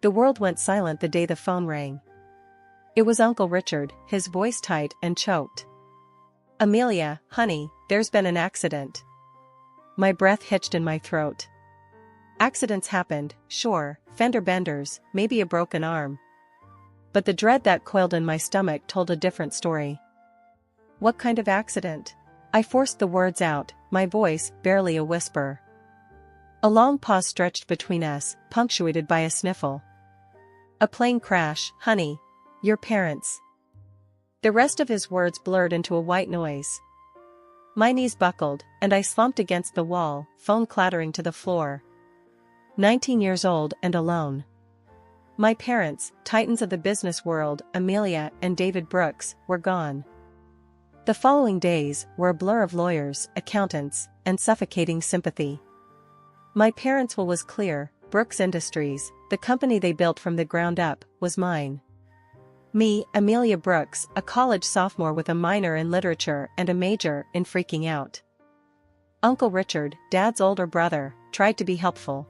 The world went silent the day the phone rang. It was Uncle Richard, his voice tight and choked. "Amelia, honey, there's been an accident." My breath hitched in my throat. Accidents happened, sure, fender benders, maybe a broken arm. But the dread that coiled in my stomach told a different story. "What kind of accident?" I forced the words out, my voice barely a whisper. A long pause stretched between us, punctuated by a sniffle. "A plane crash, honey. Your parents." The rest of his words blurred into a white noise. My knees buckled, and I slumped against the wall, phone clattering to the floor. 19 years old and alone. My parents, titans of the business world, Amelia and David Brooks, were gone. The following days were a blur of lawyers, accountants, and suffocating sympathy. My parents' will was clear: Brooks Industries, the company they built from the ground up, was mine. Me, Amelia Brooks, a college sophomore with a minor in literature and a major in freaking out. Uncle Richard, Dad's older brother, tried to be helpful.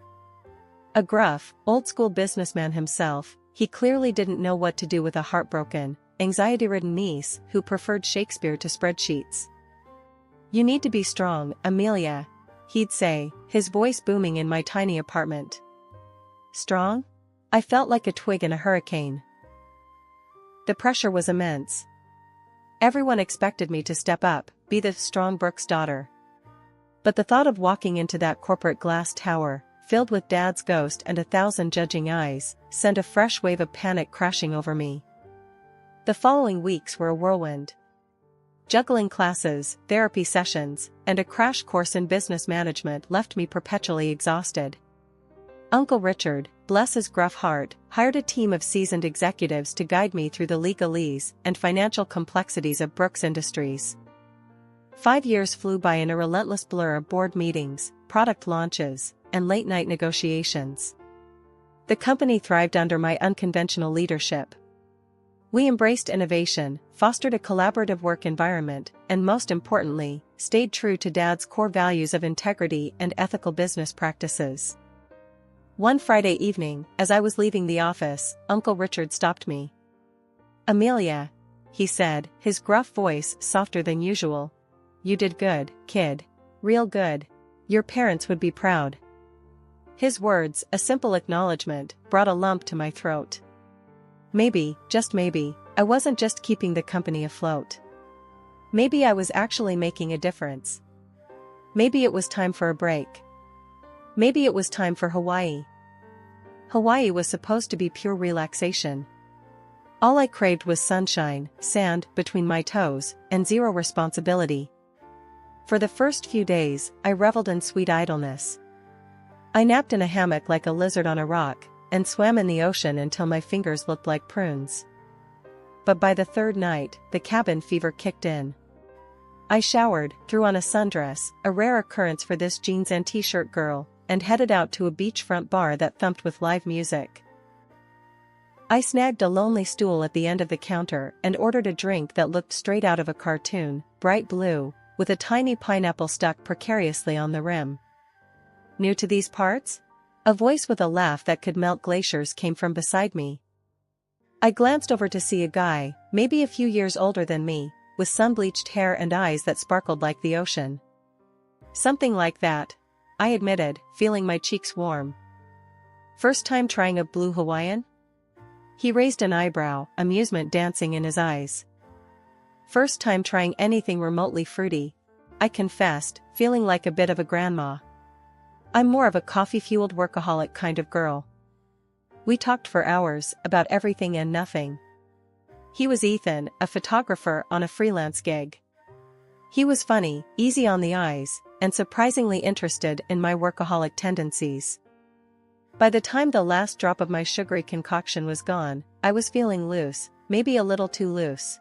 A gruff, old-school businessman himself, he clearly didn't know what to do with a heartbroken, anxiety-ridden niece who preferred Shakespeare to spreadsheets. "You need to be strong, Amelia," he'd say, his voice booming in my tiny apartment. Strong? I felt like a twig in a hurricane. The pressure was immense. Everyone expected me to step up, be the strong Brooks daughter. But the thought of walking into that corporate glass tower, filled with Dad's ghost and 1,000 judging eyes, sent a fresh wave of panic crashing over me. The following weeks were a whirlwind. Juggling classes, therapy sessions, and a crash course in business management left me perpetually exhausted. Uncle Richard, bless his gruff heart, hired a team of seasoned executives to guide me through the legalese and financial complexities of Brooks Industries. 5 years flew by in a relentless blur of board meetings, product launches, and late-night negotiations. The company thrived under my unconventional leadership. We embraced innovation, fostered a collaborative work environment, and most importantly, stayed true to Dad's core values of integrity and ethical business practices. One Friday evening, as I was leaving the office, Uncle Richard stopped me. "Amelia," he said, his gruff voice softer than usual. "You did good, kid. Real good. Your parents would be proud." His words, a simple acknowledgement, brought a lump to my throat. Maybe, just maybe, I wasn't just keeping the company afloat. Maybe I was actually making a difference. Maybe it was time for a break. Maybe it was time for Hawaii. Hawaii was supposed to be pure relaxation. All I craved was sunshine, sand between my toes, and zero responsibility. For the first few days, I reveled in sweet idleness. I napped in a hammock like a lizard on a rock, and swam in the ocean until my fingers looked like prunes. But by the third night, the cabin fever kicked in. I showered, threw on a sundress, a rare occurrence for this jeans and t-shirt girl, and headed out to a beachfront bar that thumped with live music. I snagged a lonely stool at the end of the counter and ordered a drink that looked straight out of a cartoon, bright blue, with a tiny pineapple stuck precariously on the rim. "New to these parts?" A voice with a laugh that could melt glaciers came from beside me. I glanced over to see a guy, maybe a few years older than me, with sun-bleached hair and eyes that sparkled like the ocean. "Something like that," I admitted, feeling my cheeks warm. "First time trying a blue Hawaiian?" He raised an eyebrow, amusement dancing in his eyes. "First time trying anything remotely fruity," I confessed, feeling like a bit of a grandma. "I'm more of a coffee-fueled workaholic kind of girl." We talked for hours, about everything and nothing. He was Ethan, a photographer on a freelance gig. He was funny, easy on the eyes, and surprisingly interested in my workaholic tendencies. By the time the last drop of my sugary concoction was gone, I was feeling loose, maybe a little too loose.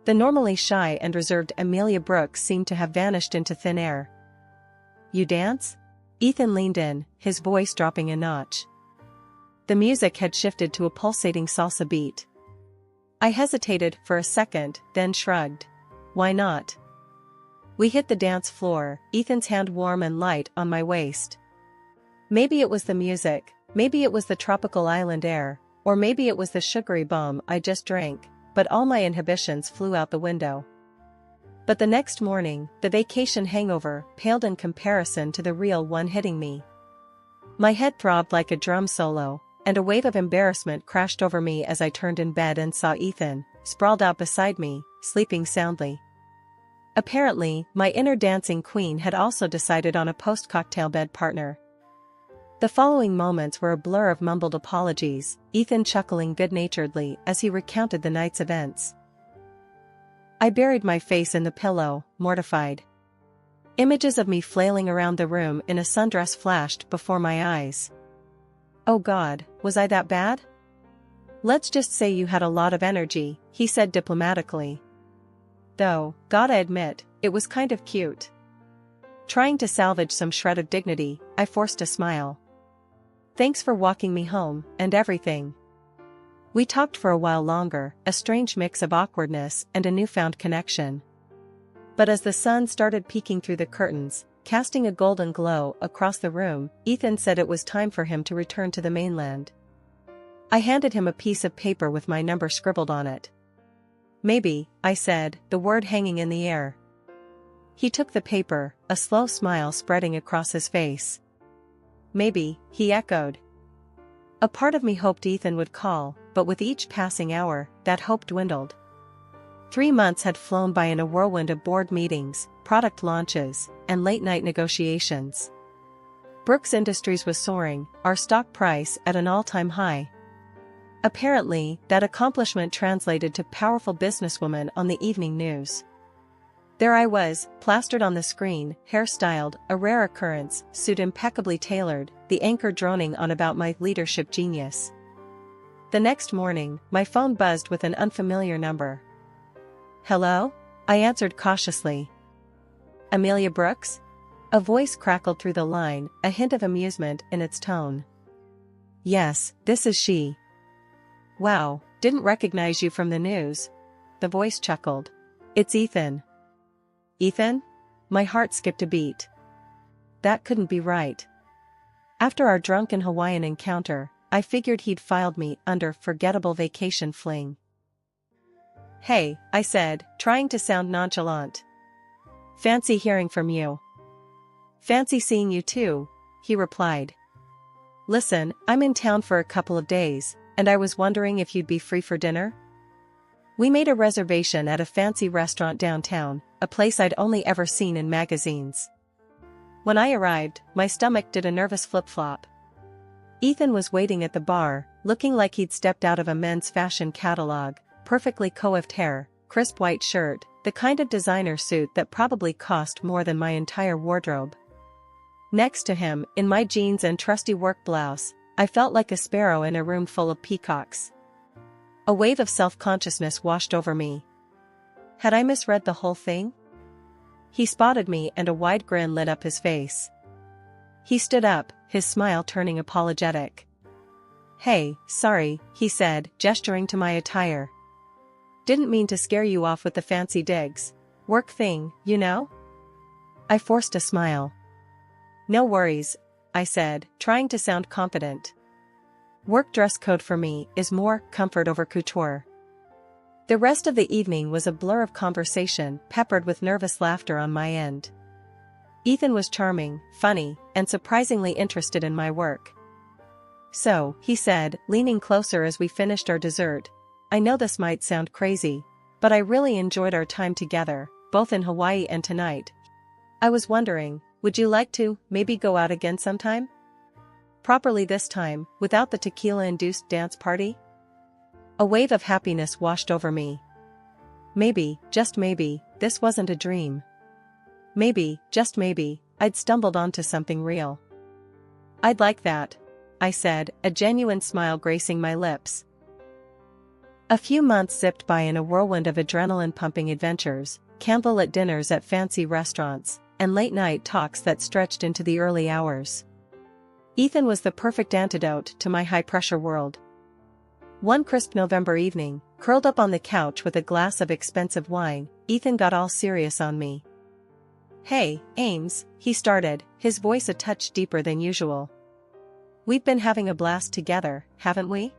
The normally shy and reserved Amelia Brooks seemed to have vanished into thin air. "You dance?" Ethan leaned in, his voice dropping a notch. The music had shifted to a pulsating salsa beat. I hesitated for a second, then shrugged. "Why not?" We hit the dance floor, Ethan's hand warm and light on my waist. Maybe it was the music, Maybe it was the tropical island air, or maybe it was the sugary bomb I just drank, but all my inhibitions flew out the window. But the next morning, the vacation hangover paled in comparison to the real one hitting me. My head throbbed like a drum solo, and a wave of embarrassment crashed over me as I turned in bed and saw Ethan, sprawled out beside me, sleeping soundly. Apparently, my inner dancing queen had also decided on a post-cocktail bed partner. The following moments were a blur of mumbled apologies, Ethan chuckling good-naturedly as he recounted the night's events. I buried my face in the pillow, mortified. Images of me flailing around the room in a sundress flashed before my eyes. Oh God, was I that bad? Let's just say you had a lot of energy, he said diplomatically. Though, gotta admit, it was kind of cute. Trying to salvage some shred of dignity, I forced a smile. Thanks for walking me home, and everything. We talked for a while longer, a strange mix of awkwardness and a newfound connection. But as the sun started peeking through the curtains, casting a golden glow across the room, Ethan said it was time for him to return to the mainland. I handed him a piece of paper with my number scribbled on it. Maybe, I said, the word hanging in the air. He took the paper, a slow smile spreading across his face. Maybe, he echoed. A part of me hoped Ethan would call, but with each passing hour, that hope dwindled. 3 months had flown by in a whirlwind of board meetings, product launches, and late-night negotiations. Brooks Industries was soaring, our stock price at an all-time high. Apparently, that accomplishment translated to powerful businesswoman on the evening news. There I was, plastered on the screen, hairstyled, a rare occurrence, suit impeccably tailored, the anchor droning on about my leadership genius. The next morning, my phone buzzed with an unfamiliar number. Hello? I answered cautiously. Amelia Brooks? A voice crackled through the line, a hint of amusement in its tone. Yes, this is she. Wow, didn't recognize you from the news. The voice chuckled. It's Ethan. Ethan? My heart skipped a beat. That couldn't be right. After our drunken Hawaiian encounter, I figured he'd filed me under forgettable vacation fling. Hey, I said, trying to sound nonchalant. Fancy hearing from you. Fancy seeing you too, he replied. Listen, I'm in town for a couple of days, and I was wondering if you'd be free for dinner? We made a reservation at a fancy restaurant downtown, a place I'd only ever seen in magazines. When I arrived, my stomach did a nervous flip-flop. Ethan was waiting at the bar, looking like he'd stepped out of a men's fashion catalog, perfectly coiffed hair, crisp white shirt, the kind of designer suit that probably cost more than my entire wardrobe. Next to him, in my jeans and trusty work blouse, I felt like a sparrow in a room full of peacocks. A wave of self-consciousness washed over me. Had I misread the whole thing? He spotted me and a wide grin lit up his face. He stood up, his smile turning apologetic. Hey, sorry, he said, gesturing to my attire. Didn't mean to scare you off with the fancy digs. Work thing, you know? I forced a smile. No worries, I said, trying to sound confident. Work dress code for me is more comfort over couture. The rest of the evening was a blur of conversation, peppered with nervous laughter on my end. Ethan was charming, funny, and surprisingly interested in my work. So, he said, leaning closer as we finished our dessert, I know this might sound crazy, but I really enjoyed our time together, both in Hawaii and tonight. I was wondering, would you like to, maybe go out again sometime? Properly this time, without the tequila-induced dance party? A wave of happiness washed over me. Maybe, just maybe, this wasn't a dream. Maybe, just maybe, I'd stumbled onto something real. I'd like that, I said, a genuine smile gracing my lips. A few months zipped by in a whirlwind of adrenaline-pumping adventures, candlelit dinners at fancy restaurants, and late-night talks that stretched into the early hours. Ethan was the perfect antidote to my high-pressure world. One crisp November evening, curled up on the couch with a glass of expensive wine, Ethan got all serious on me. Hey, Ames, he started, his voice a touch deeper than usual. We've been having a blast together, haven't we?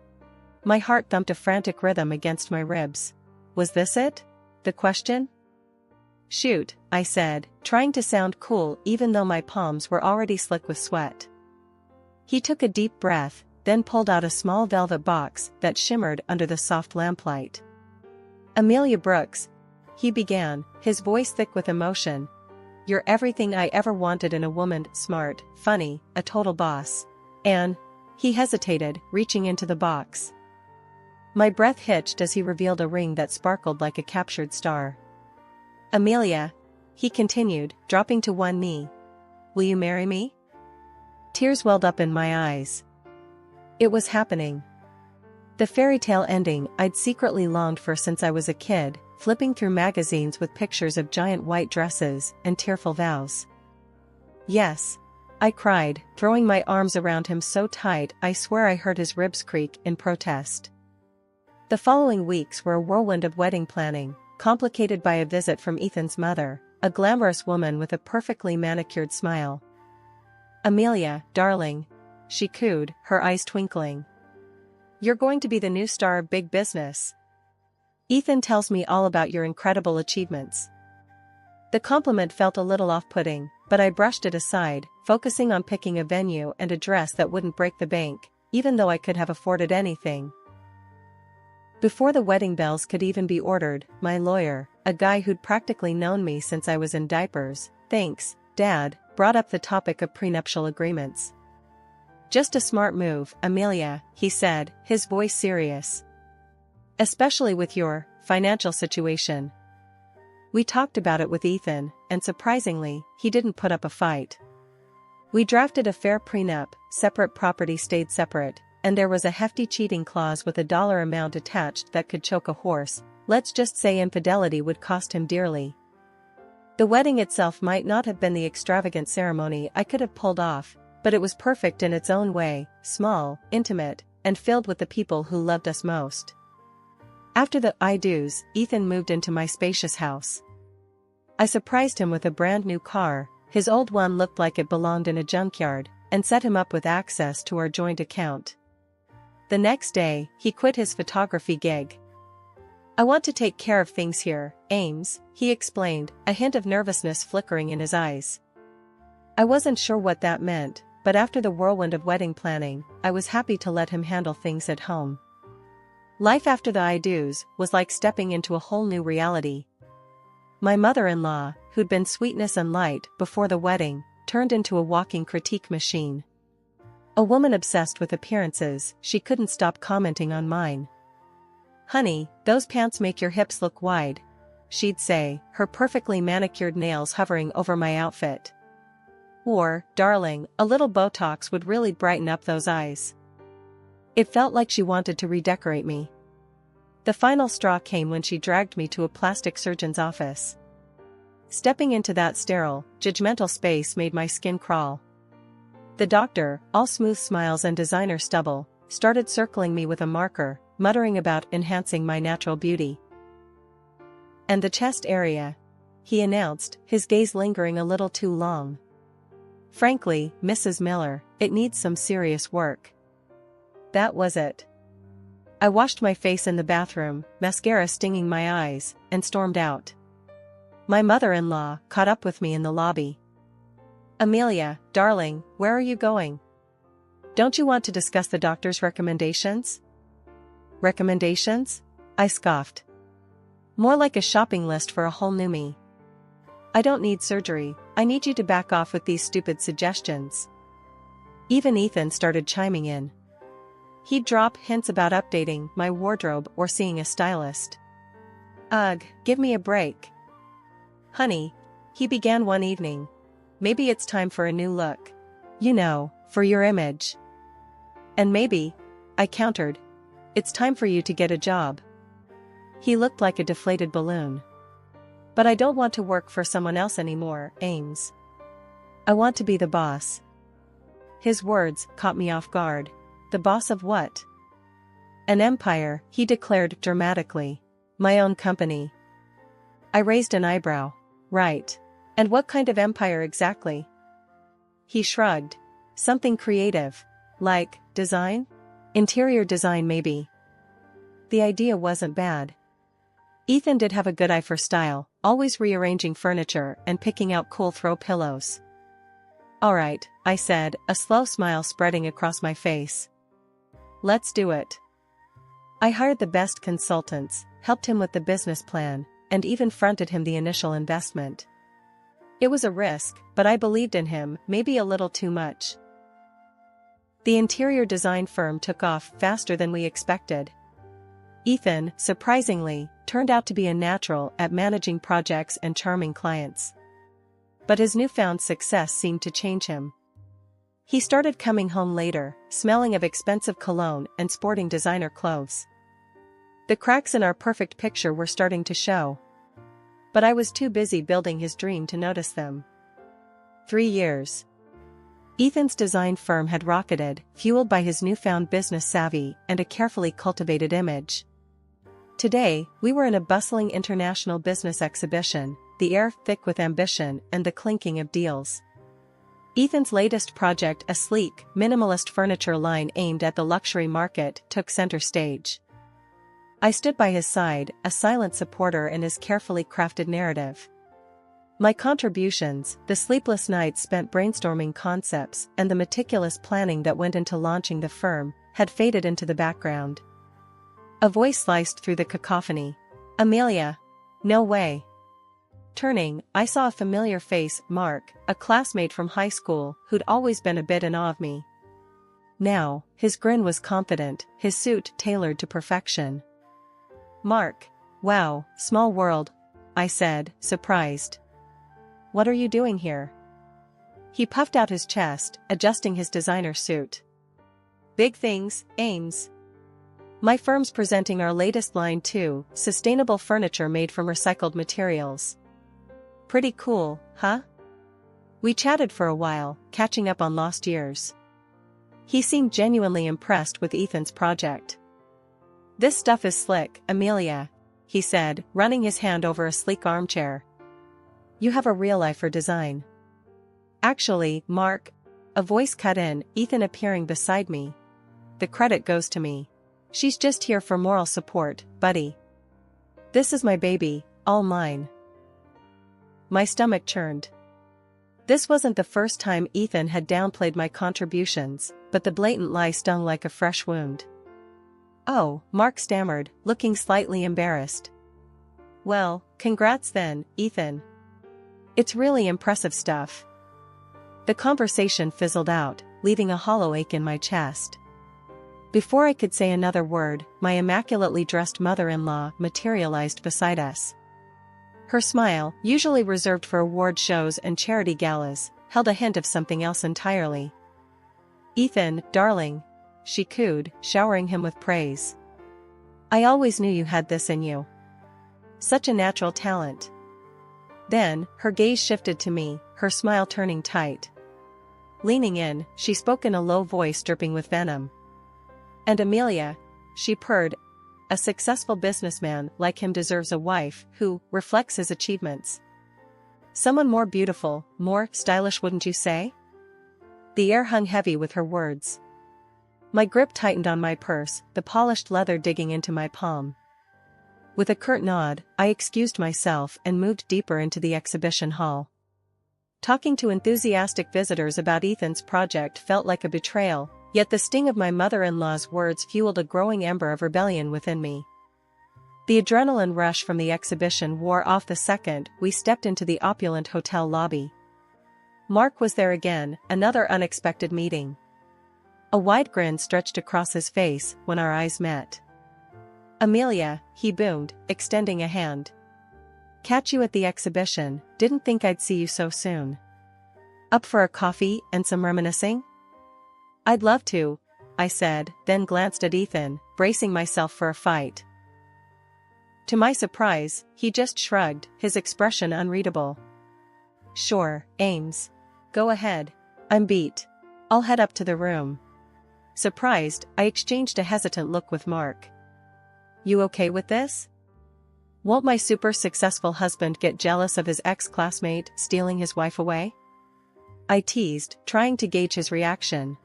My heart thumped a frantic rhythm against my ribs. Was this it? The question? Shoot, I said, trying to sound cool even though my palms were already slick with sweat. He took a deep breath, then pulled out a small velvet box that shimmered under the soft lamplight. Amelia Brooks, he began, his voice thick with emotion. You're everything I ever wanted in a woman, smart, funny, a total boss. And, he hesitated, reaching into the box. My breath hitched as he revealed a ring that sparkled like a captured star. Amelia, he continued, dropping to one knee. Will you marry me? Tears welled up in my eyes. It was happening. The fairy tale ending I'd secretly longed for since I was a kid, flipping through magazines with pictures of giant white dresses and tearful vows. Yes, I cried, throwing my arms around him so tight I swear I heard his ribs creak in protest. The following weeks were a whirlwind of wedding planning, complicated by a visit from Ethan's mother, a glamorous woman with a perfectly manicured smile. Amelia, darling, she cooed, her eyes twinkling. You're going to be the new star of big business. Ethan tells me all about your incredible achievements. The compliment felt a little off-putting, but I brushed it aside, focusing on picking a venue and a dress that wouldn't break the bank, even though I could have afforded anything. Before the wedding bells could even be ordered, my lawyer, a guy who'd practically known me since I was in diapers, thanks, Dad, brought up the topic of prenuptial agreements. Just a smart move, Amelia, he said, his voice serious. Especially with your financial situation. We talked about it with Ethan, and surprisingly, he didn't put up a fight. We drafted a fair prenup, separate property stayed separate, and there was a hefty cheating clause with a dollar amount attached that could choke a horse. Let's just say infidelity would cost him dearly. The wedding itself might not have been the extravagant ceremony I could have pulled off, but it was perfect in its own way, small, intimate, and filled with the people who loved us most. After the I-dos, Ethan moved into my spacious house. I surprised him with a brand new car, his old one looked like it belonged in a junkyard, and set him up with access to our joint account. The next day, he quit his photography gig. I want to take care of things here, Ames, he explained, a hint of nervousness flickering in his eyes. I wasn't sure what that meant, but after the whirlwind of wedding planning, I was happy to let him handle things at home. Life after the I-dos was like stepping into a whole new reality. My mother-in-law, who'd been sweetness and light before the wedding, turned into a walking critique machine. A woman obsessed with appearances, she couldn't stop commenting on mine. Honey, those pants make your hips look wide, she'd say, her perfectly manicured nails hovering over my outfit. Or, darling, a little Botox would really brighten up those eyes. It felt like she wanted to redecorate me. The final straw came when she dragged me to a plastic surgeon's office. Stepping into that sterile, judgmental space made my skin crawl. The doctor, all smooth smiles and designer stubble, started circling me with a marker, muttering about enhancing my natural beauty. And the chest area, he announced, his gaze lingering a little too long. Frankly, Mrs. Miller, it needs some serious work. That was it. I washed my face in the bathroom, mascara stinging my eyes, and stormed out. My mother-in-law caught up with me in the lobby. Amelia, darling, where are you going? Don't you want to discuss the doctor's recommendations? Recommendations? I scoffed. More like a shopping list for a whole new me. I don't need surgery, I need you to back off with these stupid suggestions. Even Ethan started chiming in. He'd drop hints about updating my wardrobe or seeing a stylist. Ugh, give me a break. Honey, he began one evening. Maybe it's time for a new look. You know, for your image. And maybe, I countered, it's time for you to get a job. He looked like a deflated balloon. But I don't want to work for someone else anymore, Ames. I want to be the boss. His words caught me off guard. The boss of what? An empire, he declared dramatically. My own company. I raised an eyebrow. Right. And what kind of empire exactly? He shrugged. Something creative. Like, design? Interior design maybe. The idea wasn't bad. Ethan did have a good eye for style, always rearranging furniture and picking out cool throw pillows. Alright, I said, a slow smile spreading across my face. Let's do it. I hired the best consultants, helped him with the business plan, and even fronted him the initial investment. It was a risk, but I believed in him, maybe a little too much. The interior design firm took off faster than we expected. Ethan, surprisingly, turned out to be a natural at managing projects and charming clients. But his newfound success seemed to change him. He started coming home later, smelling of expensive cologne and sporting designer clothes. The cracks in our perfect picture were starting to show. But I was too busy building his dream to notice them. 3 years. Ethan's design firm had rocketed, fueled by his newfound business savvy and a carefully cultivated image. Today, we were in a bustling international business exhibition, the air thick with ambition and the clinking of deals. Ethan's latest project, a sleek, minimalist furniture line aimed at the luxury market, took center stage. I stood by his side, a silent supporter in his carefully crafted narrative. My contributions, the sleepless nights spent brainstorming concepts and the meticulous planning that went into launching the firm, had faded into the background. A voice sliced through the cacophony. Amelia. No way. Turning, I saw a familiar face, Mark, a classmate from high school who'd always been a bit in awe of me. Now, his grin was confident, his suit tailored to perfection. Mark. Wow, small world, I said, surprised. What are you doing here? He puffed out his chest, adjusting his designer suit. Big things, Ames. My firm's presenting our latest line too, sustainable furniture made from recycled materials. Pretty cool, huh? We chatted for a while, catching up on lost years. He seemed genuinely impressed with Ethan's project. This stuff is slick, Amelia, he said, running his hand over a sleek armchair. You have a real eye for design. Actually, Mark, a voice cut in, Ethan appearing beside me. The credit goes to me. She's just here for moral support, buddy. This is my baby, all mine. My stomach churned. This wasn't the first time Ethan had downplayed my contributions, but the blatant lie stung like a fresh wound. Oh, Mark stammered, looking slightly embarrassed. Well, congrats then, Ethan. It's really impressive stuff. The conversation fizzled out, leaving a hollow ache in my chest. Before I could say another word, my immaculately dressed mother-in-law materialized beside us. Her smile, usually reserved for award shows and charity galas, held a hint of something else entirely. Ethan, darling, she cooed, showering him with praise. I always knew you had this in you. Such a natural talent. Then, her gaze shifted to me, her smile turning tight. Leaning in, she spoke in a low voice dripping with venom. And Amelia, she purred, a successful businessman like him deserves a wife who reflects his achievements. Someone more beautiful, more stylish, wouldn't you say? The air hung heavy with her words. My grip tightened on my purse, the polished leather digging into my palm. With a curt nod, I excused myself and moved deeper into the exhibition hall. Talking to enthusiastic visitors about Ethan's project felt like a betrayal, yet the sting of my mother-in-law's words fueled a growing ember of rebellion within me. The adrenaline rush from the exhibition wore off the second we stepped into the opulent hotel lobby. Mark was there again, another unexpected meeting. A wide grin stretched across his face when our eyes met. Amelia, he boomed, extending a hand. Catch you at the exhibition, didn't think I'd see you so soon. Up for a coffee and some reminiscing? I'd love to, I said, then glanced at Ethan, bracing myself for a fight. To my surprise, he just shrugged, his expression unreadable. Sure, Ames. Go ahead. I'm beat. I'll head up to the room. Surprised, I exchanged a hesitant look with Mark. You okay with this? Won't my super successful husband get jealous of his ex-classmate stealing his wife away? I teased, trying to gauge his reaction.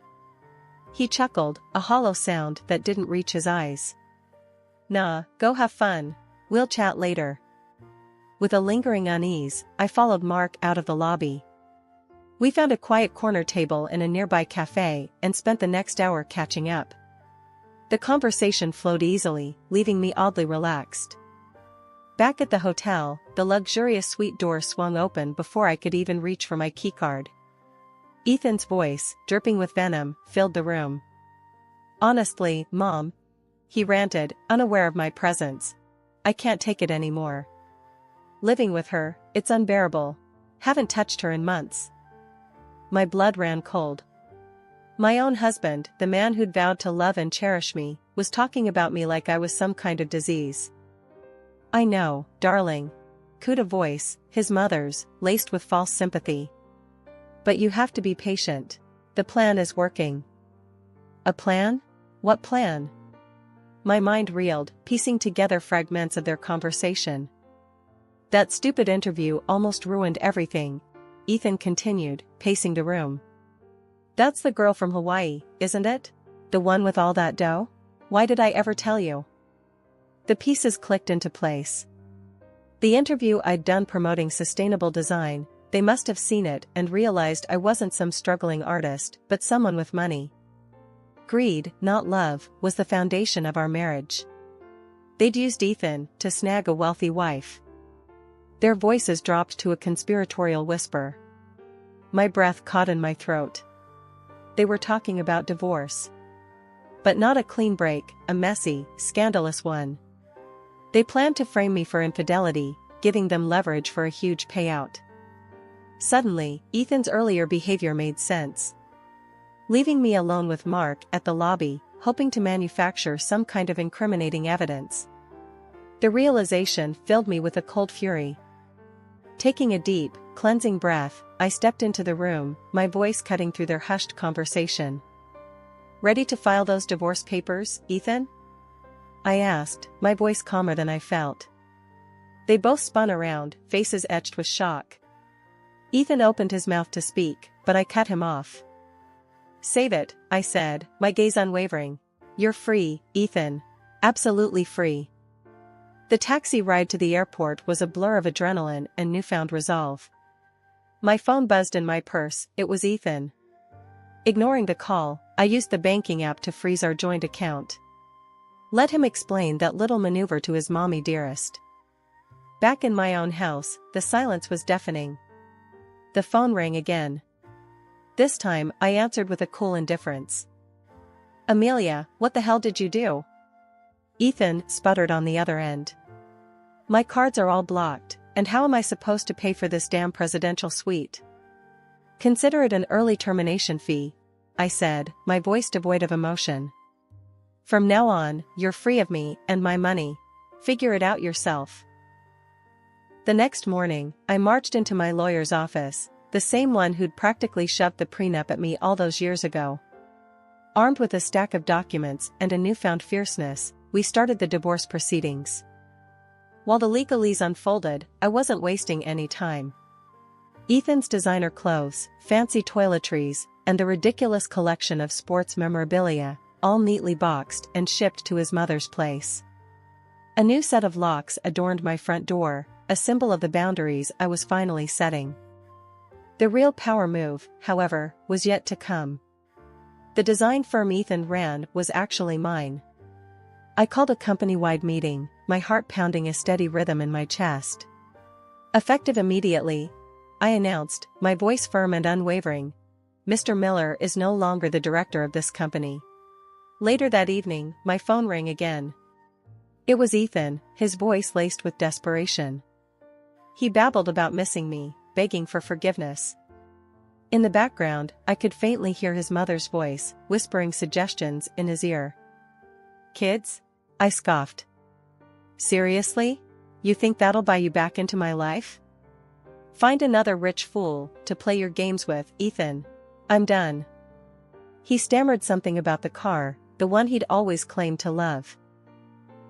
He chuckled, a hollow sound that didn't reach his eyes. Nah, go have fun. We'll chat later. With a lingering unease, I followed Mark out of the lobby. We found a quiet corner table in a nearby cafe and spent the next hour catching up. The conversation flowed easily, leaving me oddly relaxed. Back at the hotel, the luxurious suite door swung open before I could even reach for my keycard. Ethan's voice, dripping with venom, filled the room. Honestly, Mom, he ranted, unaware of my presence, I can't take it anymore. Living with her, it's unbearable. Haven't touched her in months. My blood ran cold. My own husband, the man who'd vowed to love and cherish me, was talking about me like I was some kind of disease. I know, darling. Cooed a voice, his mother's, laced with false sympathy. But you have to be patient. The plan is working. A plan? What plan? My mind reeled, piecing together fragments of their conversation. That stupid interview almost ruined everything, Ethan continued, pacing the room. That's the girl from Hawaii, isn't it? The one with all that dough? Why did I ever tell you? The pieces clicked into place. The interview I'd done promoting sustainable design, they must have seen it and realized I wasn't some struggling artist, but someone with money. Greed, not love, was the foundation of our marriage. They'd used Ethan to snag a wealthy wife. Their voices dropped to a conspiratorial whisper. My breath caught in my throat. They were talking about divorce. But not a clean break, a messy, scandalous one. They planned to frame me for infidelity, giving them leverage for a huge payout. Suddenly, Ethan's earlier behavior made sense. Leaving me alone with Mark at the lobby, hoping to manufacture some kind of incriminating evidence. The realization filled me with a cold fury. Taking a deep, cleansing breath, I stepped into the room, my voice cutting through their hushed conversation. Ready to file those divorce papers, Ethan? I asked, my voice calmer than I felt. They both spun around, faces etched with shock. Ethan opened his mouth to speak, but I cut him off. Save it, I said, my gaze unwavering. You're free, Ethan. Absolutely free. The taxi ride to the airport was a blur of adrenaline and newfound resolve. My phone buzzed in my purse, it was Ethan. Ignoring the call, I used the banking app to freeze our joint account. Let him explain that little maneuver to his mommy dearest. Back in my own house, the silence was deafening. The phone rang again. This time, I answered with a cool indifference. Amelia, what the hell did you do? Ethan sputtered on the other end. My cards are all blocked, and how am I supposed to pay for this damn presidential suite? Consider it an early termination fee, I said, my voice devoid of emotion. From now on, you're free of me and my money. Figure it out yourself. The next morning, I marched into my lawyer's office, the same one who'd practically shoved the prenup at me all those years ago. Armed with a stack of documents and a newfound fierceness, we started the divorce proceedings. While the legalese unfolded, I wasn't wasting any time. Ethan's designer clothes, fancy toiletries, and the ridiculous collection of sports memorabilia, all neatly boxed and shipped to his mother's place. A new set of locks adorned my front door, a symbol of the boundaries I was finally setting. The real power move, however, was yet to come. The design firm Ethan ran was actually mine. I called a company-wide meeting, my heart pounding a steady rhythm in my chest. Effective immediately, I announced, my voice firm and unwavering, Mr. Miller is no longer the director of this company. Later that evening, my phone rang again. It was Ethan, his voice laced with desperation. He babbled about missing me, begging for forgiveness. In the background, I could faintly hear his mother's voice, whispering suggestions in his ear. Kids? I scoffed. Seriously? You think that'll buy you back into my life? Find another rich fool to play your games with, Ethan. I'm done. He stammered something about the car, the one he'd always claimed to love.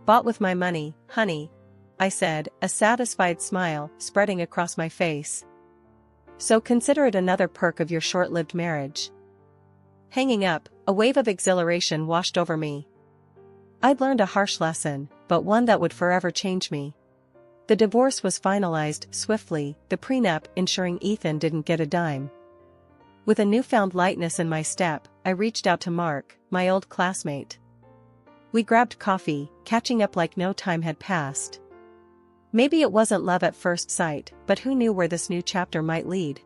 Bought with my money, honey, I said, a satisfied smile spreading across my face. So consider it another perk of your short-lived marriage. Hanging up, a wave of exhilaration washed over me. I'd learned a harsh lesson, but one that would forever change me. The divorce was finalized swiftly, the prenup ensuring Ethan didn't get a dime. With a newfound lightness in my step, I reached out to Mark, my old classmate. We grabbed coffee, catching up like no time had passed. Maybe it wasn't love at first sight, but who knew where this new chapter might lead?